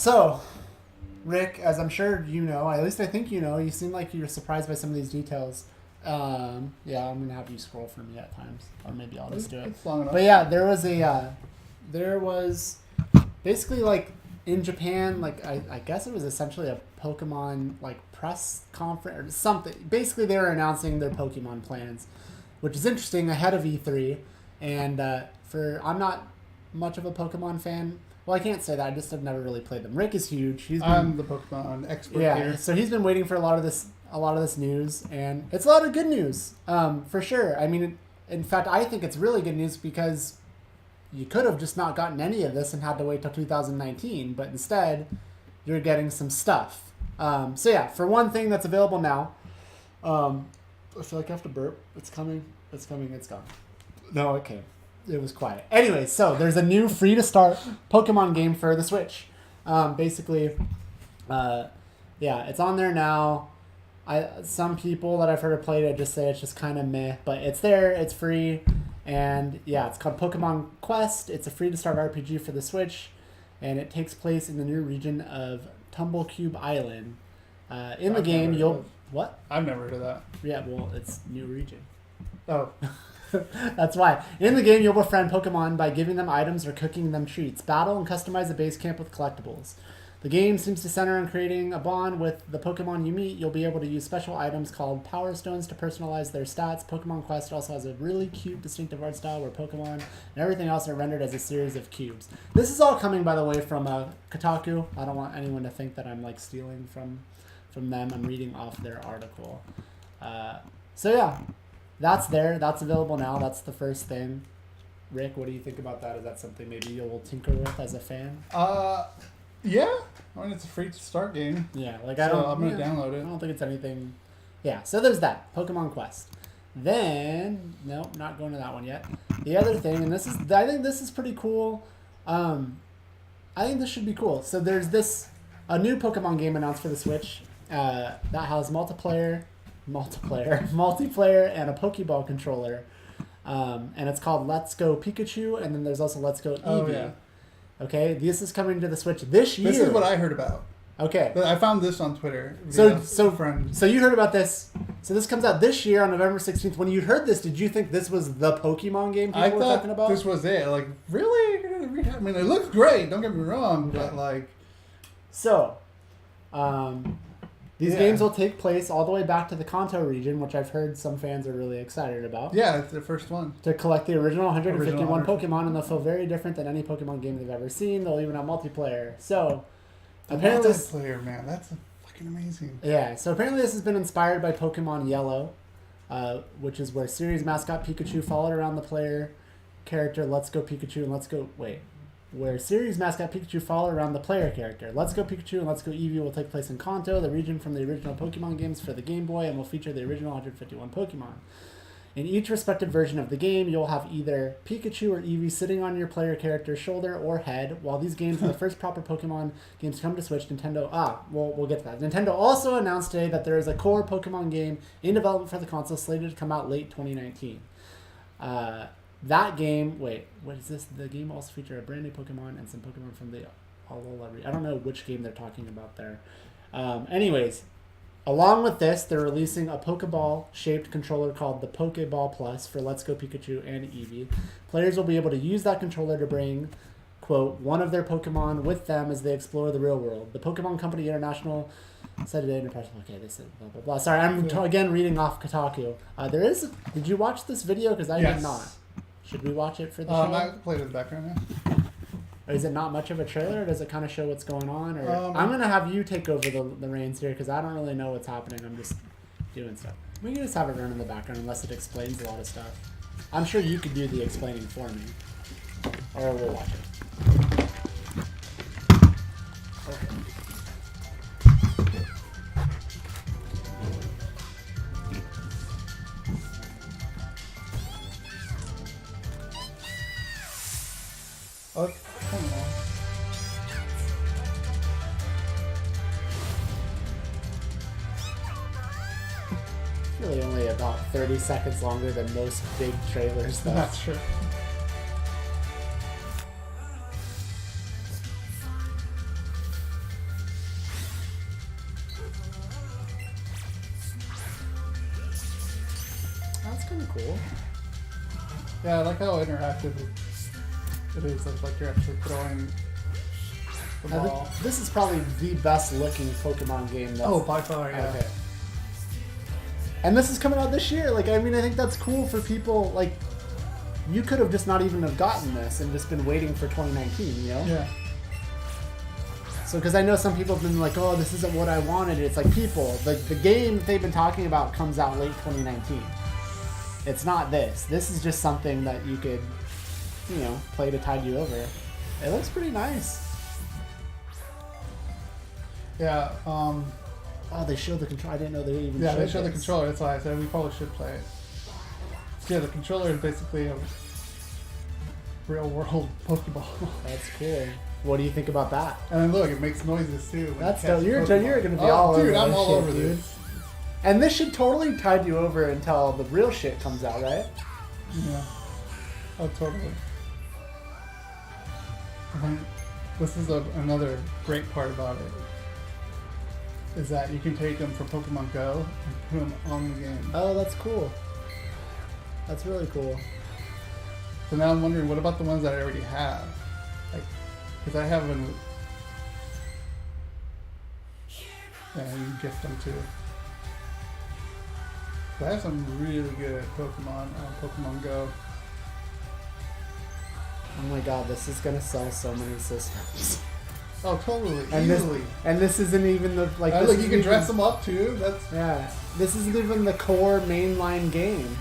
So, Rick, as I'm sure you know, at least I think you know, you seem like you're surprised by some of these details. Yeah, I'm gonna have you scroll for me at times, or maybe I'll just do it. It's long enough. But yeah, there was basically like in Japan, like I guess it was essentially a Pokemon like press conference or something. Basically, they were announcing their Pokemon plans, which is interesting ahead of E3. And I'm not much of a Pokemon fan. Well, I can't say that. I just have never really played them. Rick is huge. I'm the Pokemon expert here. So he's been waiting for a lot of this news, and it's a lot of good news, for sure. I mean, in fact, I think it's really good news because you could have just not gotten any of this and had to wait till 2019, but instead, you're getting some stuff. So yeah, for one thing that's available now, I feel like I have to burp. It's coming. It's gone. No, it came. It was quiet. Anyway, so there's a new free-to-start Pokemon game for the Switch. Basically, it's on there now. Some people that I've heard have played it just say it's just kind of meh, but it's there. It's free, and yeah, it's called Pokemon Quest. It's a free-to-start RPG for the Switch, and it takes place in the new region of Tumblecube Island. In the game, what? I've never heard of that. Yeah, well, it's new region. Oh. That's why. In the game, you'll befriend Pokemon by giving them items or cooking them treats. Battle and customize the base camp with collectibles. The game seems to center on creating a bond with the Pokemon you meet. You'll be able to use special items called Power Stones to personalize their stats. Pokemon Quest also has a really cute, distinctive art style where Pokemon and everything else are rendered as a series of cubes. This is all coming, by the way, from Kotaku. I don't want anyone to think that I'm like stealing from them. I'm reading off their article. So yeah. That's there. That's available now. That's the first thing. Rick, what do you think about that? Is that something maybe you'll tinker with as a fan? Yeah. I mean, it's a free to start game. Yeah, I'm gonna download it. I don't think it's anything. Yeah. So there's that Pokemon Quest. Then not going to that one yet. The other thing, and I think this is pretty cool. I think this should be cool. So there's a new Pokemon game announced for the Switch that has multiplayer and a Pokeball controller, and it's called Let's Go Pikachu, and then there's also Let's Go Eevee. Oh, yeah. Okay, this is coming to the Switch this year. This is what I heard about. Okay, I found this on Twitter. So you heard about this. So this comes out this year on November 16th. When you heard this, did you think this was the Pokemon game people were talking about? This was it. Like, really? I mean, it looks great. Don't get me wrong, but like, so. These games will take place all the way back to the Kanto region, which I've heard some fans are really excited about. Yeah, it's the first one. To collect the original 151 Pokemon, and they'll feel very different than any Pokemon game they've ever seen. They'll even have multiplayer. So, apparently multiplayer, man, that's fucking amazing. Yeah, so apparently this has been inspired by Pokemon Yellow, which is where series mascot Pikachu followed around the player character Let's Go Pikachu and where series mascot Pikachu follow around the player character. Let's Go Pikachu and Let's Go Eevee will take place in Kanto, the region from the original Pokemon games for the Game Boy, and will feature the original 151 Pokemon. In each respective version of the game, you'll have either Pikachu or Eevee sitting on your player character's shoulder or head. While these games are the first proper Pokemon games to come to Switch, we'll get to that. Nintendo also announced today that there is a core Pokemon game in development for the console slated to come out late 2019. That game, what is this? The game will also feature a brand new Pokemon and some Pokemon from the Alola. I don't know which game they're talking about there. Anyways, along with this, they're releasing a Pokeball-shaped controller called the Pokeball Plus for Let's Go Pikachu and Eevee. Players will be able to use that controller to bring, quote, one of their Pokemon with them as they explore the real world. The Pokemon Company International said today in a press. Okay, this is blah, blah, blah. Sorry, I'm again reading off Kotaku. Did you watch this video? Because I did not. Should we watch it for the show? I played it in the background now. Or is it not much of a trailer, or does it kind of show what's going on? Or I'm going to have you take over the reins here, because I don't really know what's happening. I'm just doing stuff. We can just have it run in the background unless it explains a lot of stuff. I'm sure you could do the explaining for me. Or we'll watch it. Okay. Oh, come on. Really only about 30 seconds longer than most big trailers, though. That's true. That's kind of cool. Yeah, I like how interactive it is. Like you're actually throwing the Now, ball. this is probably the best looking Pokemon game. Oh, by far, yeah. Okay. And this is coming out this year. Like, I mean, I think that's cool for people. Like, you could have just not even have gotten this and just been waiting for 2019, you know? Yeah. So, because I know some people have been like, oh, this isn't what I wanted. It's like, people, the game that they've been talking about comes out late 2019. It's not this. This is just something that you could, you know, play to tide you over. It looks pretty nice. Yeah. Oh, they showed the control. I didn't know they even Yeah, showed they show the this. controller. That's why I said we probably should play it. So yeah, the controller is basically a real world Pokeball. That's cool. What do you think about that? And then look, it makes noises too. when That's it dope. catches You're Pokemon. going to be all over dude, I'm this all shit, over dude. this. And this should totally tide you over until the real shit comes out, right? Yeah. Oh, totally. This is another great part about it. Is that you can take them from Pokemon Go and put them on the game. Oh, that's cool. That's really cool. So now I'm wondering, what about the ones that I already have? Like, because I have them. Yeah, you can gift them too. So I have some really good Pokemon on Pokemon Go. Oh my god, this is going to sell so many systems. Oh, totally. And Easily. this isn't even the like. This Look, you isn't can even- dress them up too. That's Yeah, this isn't even the core mainline game.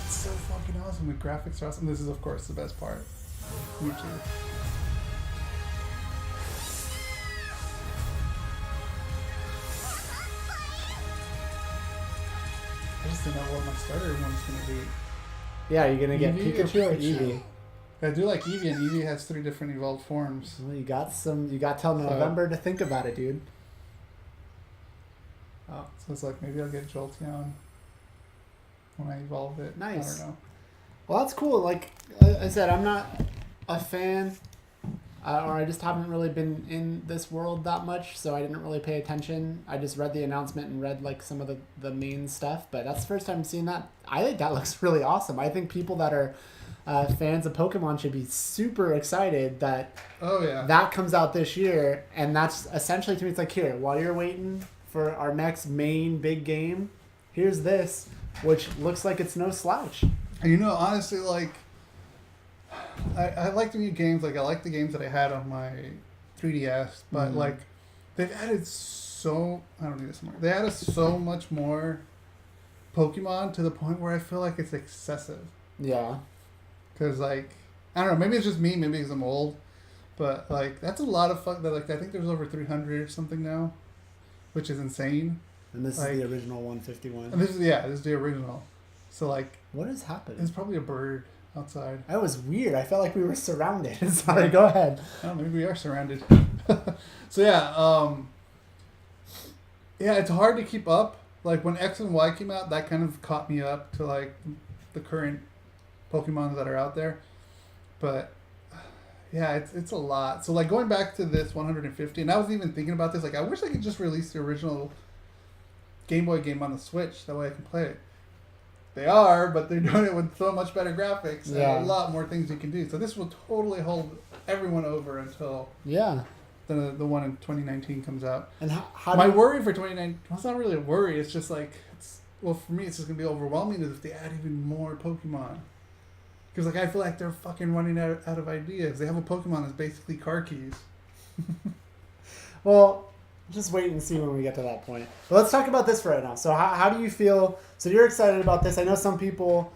so fucking awesome. The graphics are awesome. This is, of course, the best part. YouTube. I just don't know what my starter one's gonna be. Yeah, you're gonna get Eevee or Pikachu or Pikachu? Eevee. I do like Eevee, and Eevee has 3 different evolved forms. Well, you got till November to think about it, dude. Oh, so it's like maybe I'll get Jolteon when I evolve it. Nice. I don't know. Well, that's cool. Like I said, I'm not a fan, or I just haven't really been in this world that much, so I didn't really pay attention. I just read the announcement and read like some of the main stuff, but that's the first time seeing that. I think that looks really awesome. I think people that are fans of Pokemon should be super excited that Oh yeah. that comes out this year, and that's essentially, to me, it's like, here, while you're waiting for our next main big game, here's this, which looks like it's no slouch. And you know, honestly, like, I like the new games. Like, I like the games that I had on my 3DS, but like, they've added so. I don't need this more. They added so much more Pokemon to the point where I feel like it's excessive. Yeah. Cause like, I don't know. Maybe it's just me. Maybe because I'm old. But like, that's a lot of fun. Like, I think there's over 300 or something now, which is insane. And this Like- is the original 151. And this is the original. So like, What is happening? it's probably a bird outside. That was weird. I felt like we were surrounded. Sorry, go ahead. Oh, maybe we are surrounded. So yeah, it's hard to keep up. Like when X and Y came out, that kind of caught me up to like the current Pokemon that are out there. But yeah, it's a lot. So like going back to this 150, and I was even thinking about this. Like I wish they could just release the original Game Boy game on the Switch. That way I can play it. They are, but they're doing it with so much better graphics and Yeah. a lot more things you can do. So this will totally hold everyone over until Yeah. the one in 2019 comes out. And how My do worry for 2019, well, it's not really a worry. It's just like, well, for me, it's just going to be overwhelming if they add even more Pokemon. Because like I feel like they're fucking running out of ideas. They have a Pokemon that's basically car keys. Well, just wait and see when we get to that point. But let's talk about this for right now. So how do you feel? So you're excited about this. I know some people,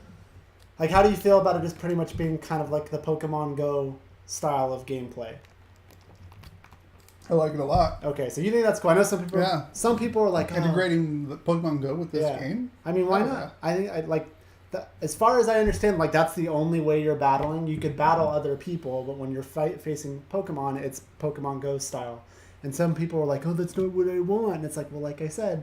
like, how do you feel about it just pretty much being kind of like the Pokemon Go style of gameplay? I like it a lot. Okay, so you think that's cool. I know some people. Yeah. Some people are like, oh. Integrating the Pokemon Go with this Yeah. game. I mean, why Oh, not? yeah. I think as far as I understand, like that's the only way you're battling. You could battle other people, but when you're facing Pokemon, it's Pokemon Go style. And some people are like, "Oh, that's not what I want." And it's like, well, like I said,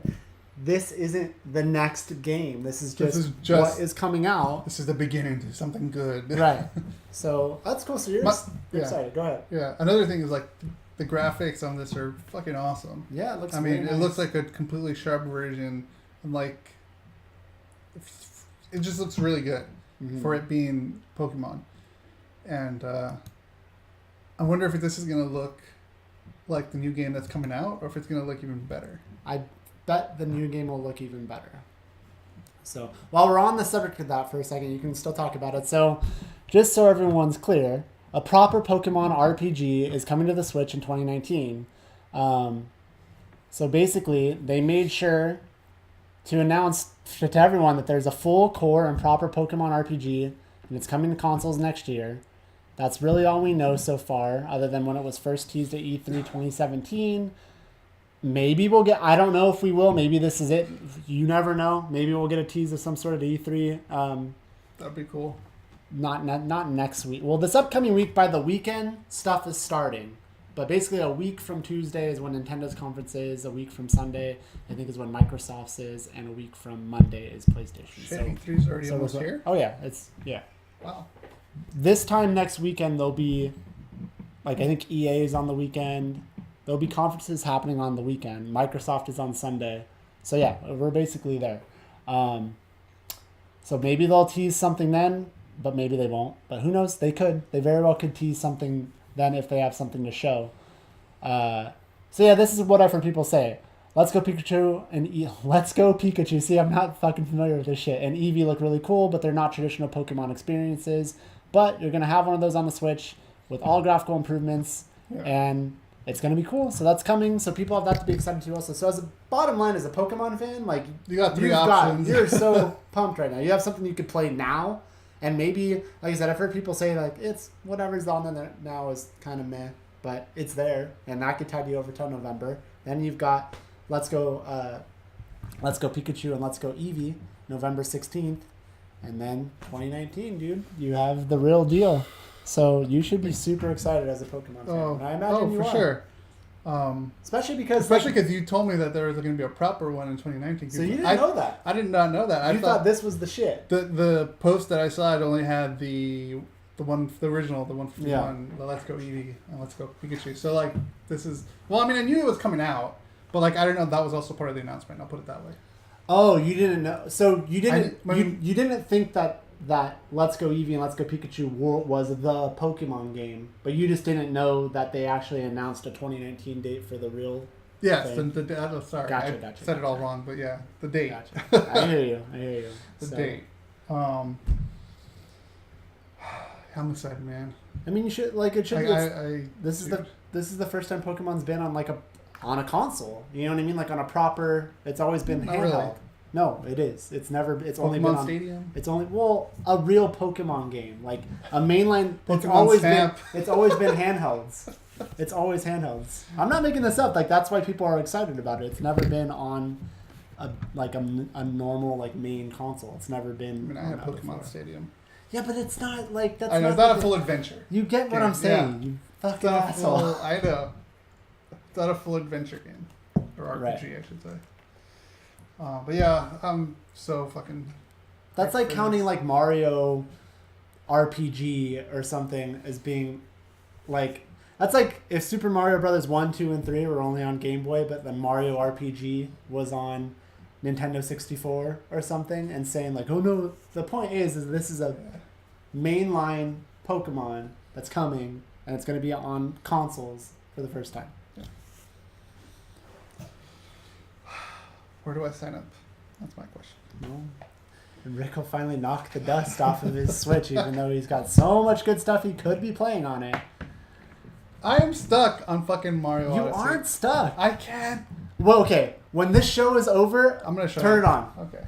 this isn't the next game. This is just what is coming out. This is the beginning to something good. Right. So that's cool. So you're Yeah. excited. Go ahead. Yeah. Another thing is like the graphics on this are fucking awesome. Yeah, it looks. I mean, nice. it looks like a completely sharp version, and like, it just looks really good for it being Pokemon. And I wonder if this is gonna look like the new game that's coming out, or if it's gonna look even better. I bet the new game will look even better. So while we're on the subject of that for a second, you can still talk about it. So just so everyone's clear, a proper Pokemon RPG is coming to the Switch in 2019. So basically, they made sure to announce to everyone that there's a full core and proper Pokemon RPG, and it's coming to consoles next year. That's really all we know so far, other than when it was first teased at E3 2017. Maybe we'll get... I don't know if we will. Maybe this is it. You never know. Maybe we'll get a tease of some sort of E3. That'd be cool. Not next week. Well, this upcoming week, by the weekend, stuff is starting. But basically a week from Tuesday is when Nintendo's conference is. A week from Sunday, I think, is when Microsoft's is. And a week from Monday is PlayStation. Shit, E3's already almost here? Oh, yeah. Wow. This time next weekend, there'll be... Like, I think EA is on the weekend. There'll be conferences happening on the weekend. Microsoft is on Sunday. So, yeah, we're basically there. So maybe they'll tease something then, but maybe they won't. But who knows? They could. They very well could tease something then if they have something to show. So, yeah, this is what I've heard people say. Let's Go Pikachu and Let's Go Pikachu. See, I'm not fucking familiar with this shit. And Eevee look really cool, but they're not traditional Pokemon experiences. But you're going to have one of those on the Switch with all graphical improvements. Yeah. And... it's going to be cool. So that's coming. So people have that to be excited to also. So as a bottom line, as a Pokemon fan, like you got three options. You're so pumped right now. You have something you could play now. And maybe, like I said, I've heard people say like it's whatever's on there now is kind of meh, but it's there. And that could tide you over till November. Then you've got Let's Go Pikachu and Let's Go Eevee, November 16th. And then 2019, dude, you have the real deal. So you should be super excited as a Pokemon fan. And I imagine you for are. Sure. Especially because you told me that there was going to be a proper one in 2019. So you didn't know that. I did not know that. I thought this was the shit. The post that I saw, it only had the original, the one from the Let's Go Eevee and Let's Go Pikachu. So like this is I mean I knew it was coming out, but like I didn't know that was also part of the announcement. I'll put it that way. Oh, you didn't know. So you didn't you didn't think that Let's Go Eevee and Let's Go Pikachu was the Pokemon game, but you just didn't know that they actually announced a 2019 date for the real. Yes, thing. sorry, Gotcha, I said it all wrong, but yeah, the date. Gotcha. I hear you. The date. I'm excited, man. I mean, you should it should. This is the first time Pokemon's been on on a console. You know what I mean? Like on a proper. It's always been handheld. Really. No, it is. It's never. It's Pokemon only been on Stadium. It's only a real Pokemon game, like a mainline. Pokemon Snap. It's always been handhelds. It's always handhelds. I'm not making this up. Like that's why people are excited about it. It's never been on a normal main console. It's never been. I mean, I have Pokemon Stadium. Yeah, but it's not like that's. I know, it's not a full adventure. You get what I'm saying. Yeah. You fucking asshole. I know. It's not a full adventure game or RPG, right. I should say. But yeah, I'm so fucking. That's like counting Mario RPG or something as being that's like if Super Mario Brothers 1, 2, and 3 were only on Game Boy, but then Mario RPG was on Nintendo 64 or something, and saying oh no, the point is this is a mainline Pokemon that's coming and it's going to be on consoles for the first time. Where do I sign up? That's my question. Well, Rick will finally knock the dust off of his Switch, even though he's got so much good stuff he could be playing on it. I am stuck on fucking Mario Odyssey. You aren't stuck. I can't. Well, okay. When this show is over, I'm gonna turn it on. Okay.